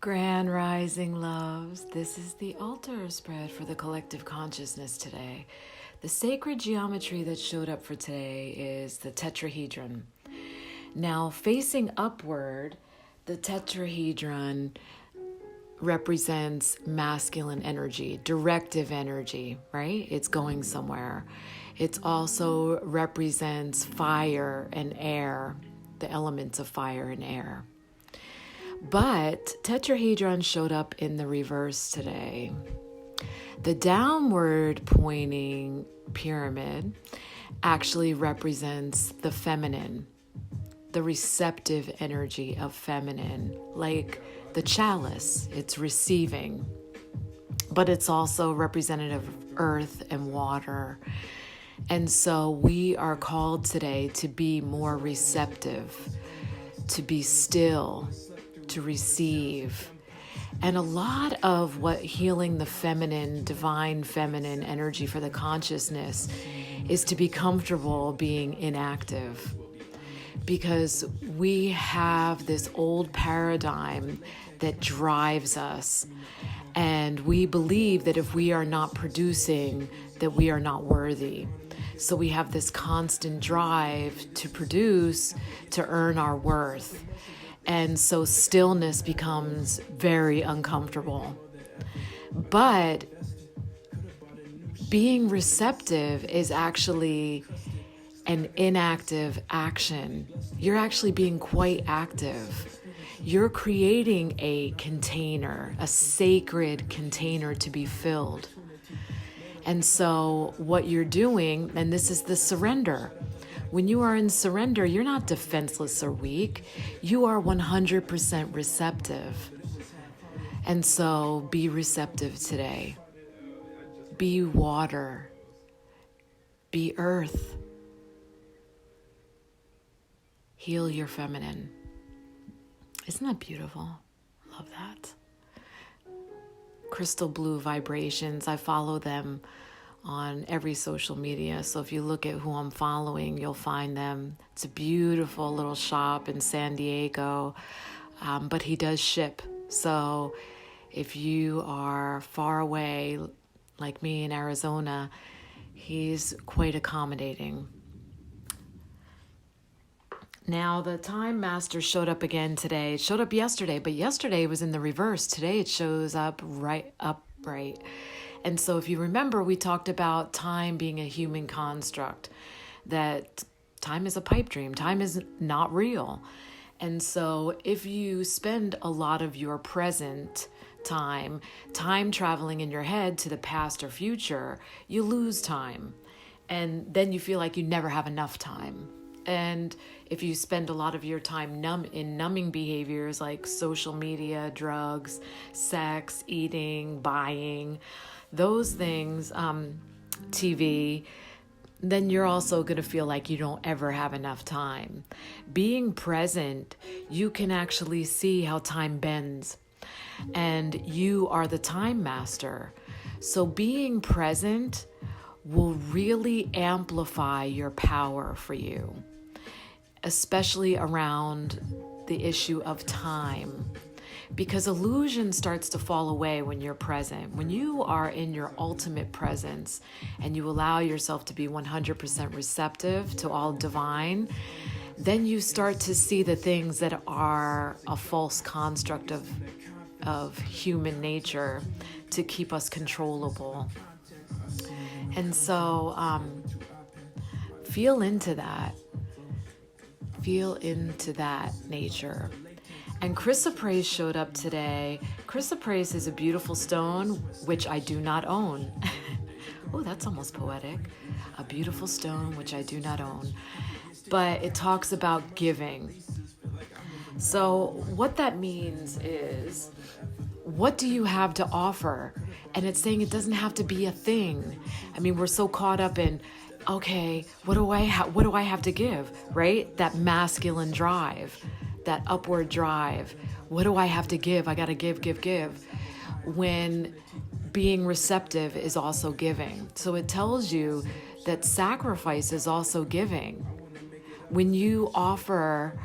Grand Rising Loves, this is the altar spread for the collective consciousness today. The sacred geometry that showed up for today is the tetrahedron. Now, facing upward, the tetrahedron represents masculine energy, directive energy, right? It's going somewhere. It also represents fire and air, the elements of fire and air. But tetrahedron showed up in the reverse today. The downward pointing pyramid actually represents the feminine, the receptive energy of feminine, like the chalice, it's receiving. But it's also representative of earth and water. And so we are called today to be more receptive, to be still, to receive. And a lot of what healing the feminine, divine feminine energy for the consciousness is to be comfortable being inactive. Because we have this old paradigm that drives us. And we believe that if we are not producing, that we are not worthy. So we have this constant drive to produce, to earn our worth. And so stillness becomes very uncomfortable. But being receptive is actually an inactive action. You're actually being quite active. You're creating a container, a sacred container to be filled. And so what you're doing, and this is the surrender. When you are in surrender, you're not defenseless or weak. You are 100% receptive. And so be receptive today. Be water. Be earth. Heal your feminine. Isn't that beautiful? Love that. Crystal blue vibrations. I follow them on every social media. So if you look at who I'm following, you'll find them. It's a beautiful little shop in San Diego, but he does ship. So if you are far away, like me in Arizona, he's quite accommodating. Now, the Time Master showed up again today. It showed up yesterday, but yesterday it was in the reverse. Today it shows up right upright. And so if you remember, we talked about time being a human construct, that time is a pipe dream. Time is not real. And so if you spend a lot of your present time traveling in your head to the past or future, you lose time. And then you feel like you never have enough time. And if you spend a lot of your time in numbing behaviors like social media, drugs, sex, eating, buying, those things, TV, then you're also going to feel like you don't ever have enough time. Being present, you can actually see how time bends, and you are the time master. So being present will really amplify your power for you, especially around the issue of time. Because illusion starts to fall away when you're present. When you are in your ultimate presence and you allow yourself to be 100% receptive to all divine, then you start to see the things that are a false construct of human nature to keep us controllable. And so feel into that. Feel into that nature. And chrysoprase showed up today. Chrysoprase is a beautiful stone, which I do not own. Oh, that's almost poetic. A beautiful stone, which I do not own. But it talks about giving. So what that means is, what do you have to offer? And it's saying it doesn't have to be a thing. I mean, we're so caught up in, okay, what do I have to give, right? That masculine drive. That upward drive. What do I have to give? I got to give. When being receptive is also giving. So it tells you that sacrifice is also giving. When you offer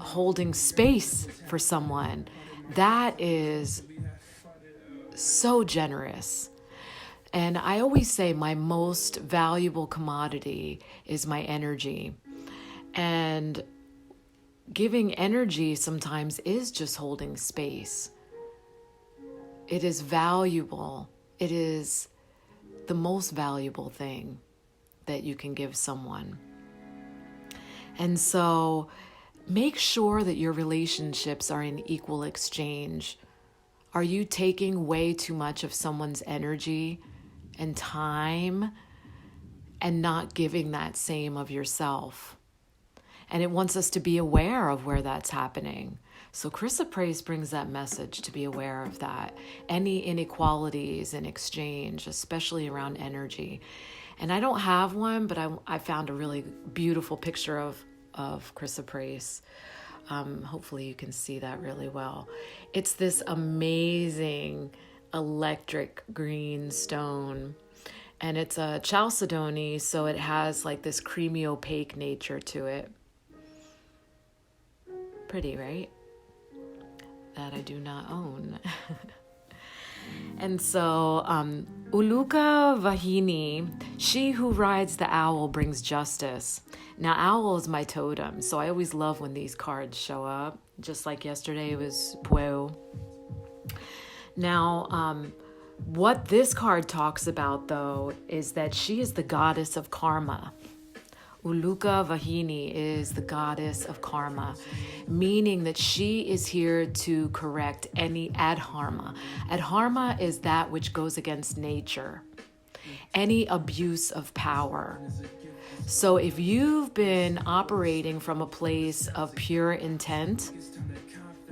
holding space for someone, That is so generous. And I always say my most valuable commodity is my energy. And giving energy sometimes is just holding space. It is valuable. It is the most valuable thing that you can give someone. And so make sure that your relationships are in equal exchange. Are you taking way too much of someone's energy and time and not giving that same of yourself? And it wants us to be aware of where that's happening. So Chrysoprase brings that message to be aware of that. Any inequalities in exchange, especially around energy. And I don't have one, but I found a really beautiful picture of Chrysoprase. Hopefully you can see that really well. It's this amazing electric green stone. And it's a chalcedony, so it has like this creamy opaque nature to it. Pretty, right? That I do not own. And so, Uluka Vahini, she who rides the owl brings justice. Now, owl is my totem, so I always love when these cards show up. Just like yesterday, it was Pueo. Now, what this card talks about, though, is that she is the goddess of karma. Uluka Vahini is the goddess of karma, meaning that she is here to correct any adharma. Adharma is that which goes against nature, any abuse of power. So if you've been operating from a place of pure intent,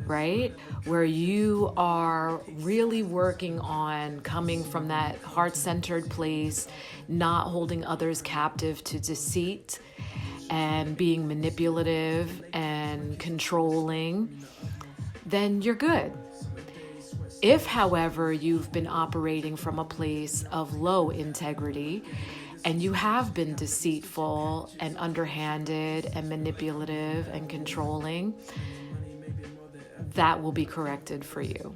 right, where you are really working on coming from that heart-centered place, not holding others captive to deceit and being manipulative and controlling, then you're good. If, however, you've been operating from a place of low integrity and you have been deceitful and underhanded and manipulative and controlling, that will be corrected for you,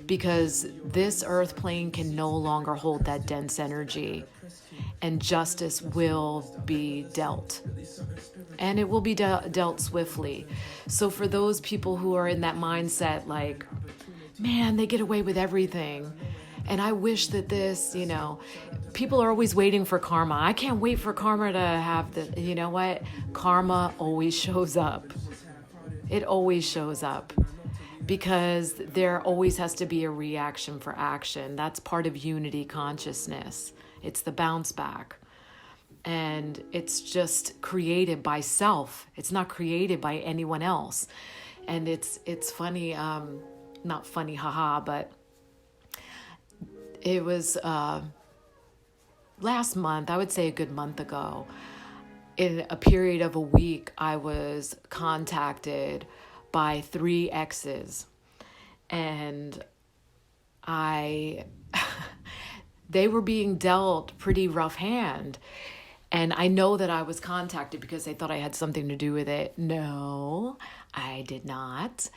because this earth plane can no longer hold that dense energy, and justice will be dealt, and it will be dealt swiftly. So for those people who are in that mindset, like, man, they get away with everything, and I wish that this, people are always waiting for karma. I can't wait for karma to have the, you know what? Karma always shows up. It always shows up, because there always has to be a reaction for action. That's part of unity consciousness. It's the bounce back. And it's just created by self. It's not created by anyone else. And it's funny, not funny, haha, but it was last month, I would say a good month ago. In a period of a week, I was contacted by 3 exes, and they were being dealt pretty rough hand. And I know that I was contacted because they thought I had something to do with it. No, I did not.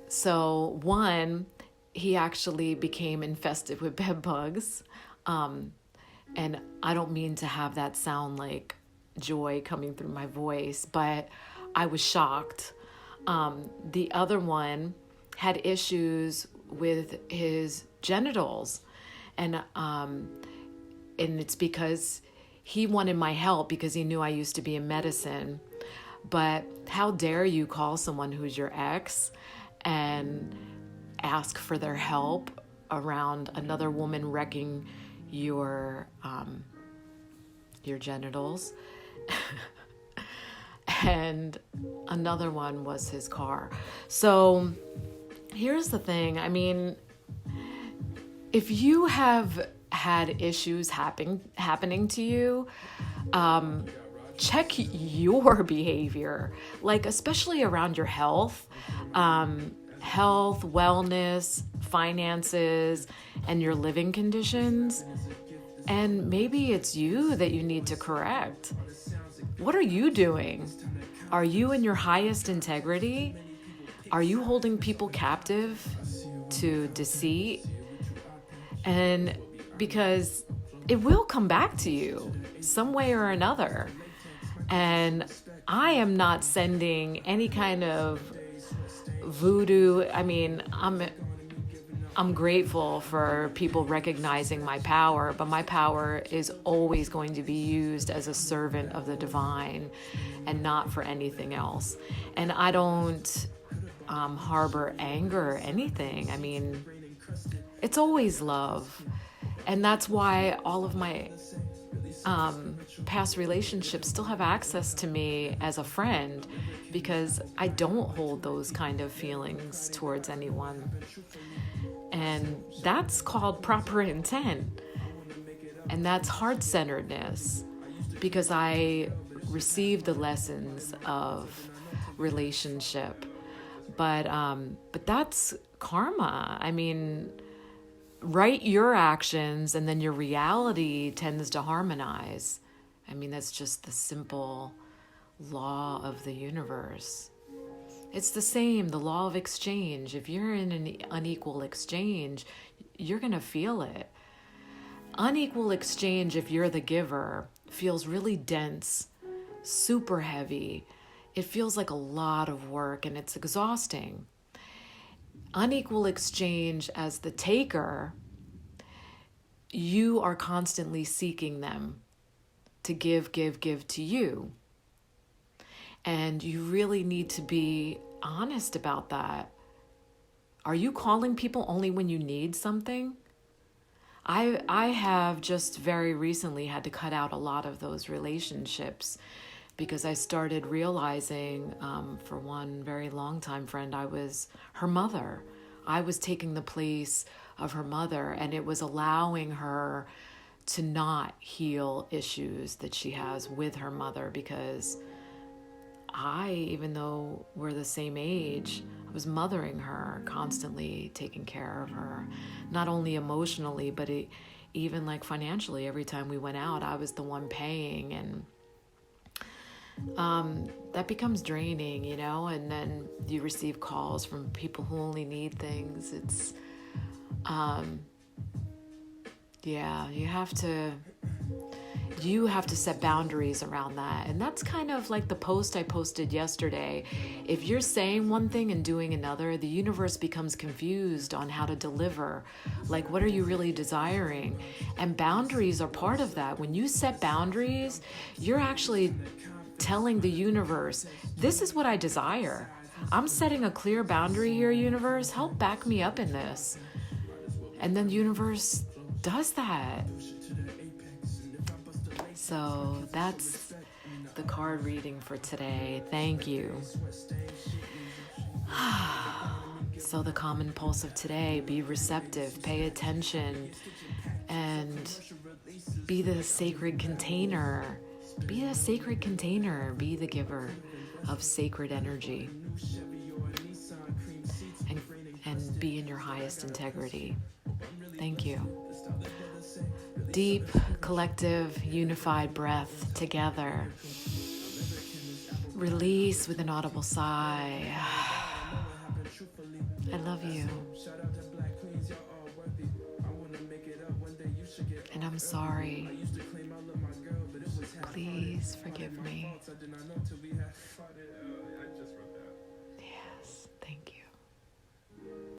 So one, he actually became infested with bed bugs. And I don't mean to have that sound like joy coming through my voice, but I was shocked. The other one had issues with his genitals, and it's because he wanted my help because he knew I used to be in medicine. But how dare you call someone who's your ex and ask for their help around another woman wrecking your genitals. And another one was his car. So here's the thing. I mean, if you have had issues happening to you, check your behavior, like especially around your health, wellness, finances, and your living conditions. And maybe it's you that you need to correct. What are you doing? Are you in your highest integrity? Are you holding people captive to deceit? And because it will come back to you some way or another. And I am not sending any kind of voodoo. I mean, I'm grateful for people recognizing my power, but my power is always going to be used as a servant of the divine and not for anything else. And I don't harbor anger or anything. I mean, it's always love. And that's why all of my past relationships still have access to me as a friend, because I don't hold those kind of feelings towards anyone. And that's called proper intent. And that's heart-centeredness, because I received the lessons of relationship. But that's karma. I mean, write your actions and then your reality tends to harmonize. I mean, that's just the simple law of the universe. It's the same, the law of exchange. If you're in an unequal exchange, you're going to feel it. Unequal exchange, if you're the giver, feels really dense, super heavy. It feels like a lot of work and it's exhausting. Unequal exchange as the taker, you are constantly seeking them to give to you. And you really need to be honest about that. Are you calling people only when you need something? I have just very recently had to cut out a lot of those relationships because I started realizing, for one very long time friend, I was her mother. I was taking the place of her mother, and it was allowing her to not heal issues that she has with her mother, because even though we're the same age, I was mothering her, constantly taking care of her, not only emotionally, but even like financially. Every time we went out, I was the one paying, and that becomes draining, and then you receive calls from people who only need things. It's, you have to set boundaries around that. And that's kind of like the post I posted yesterday. If you're saying one thing and doing another, the universe becomes confused on how to deliver. Like, what are you really desiring? And boundaries are part of that. When you set boundaries, you're actually telling the universe, this is what I desire. I'm setting a clear boundary here, universe. Help back me up in this. And then the universe does that. So that's the card reading for today. Thank you. So the common pulse of today: be receptive, pay attention, and be the sacred container. Be a sacred container. Be the giver of sacred energy. And be in your highest integrity. Thank you. Deep, collective, unified breath together. Release with an audible sigh. I love you. And I'm sorry. Please forgive me.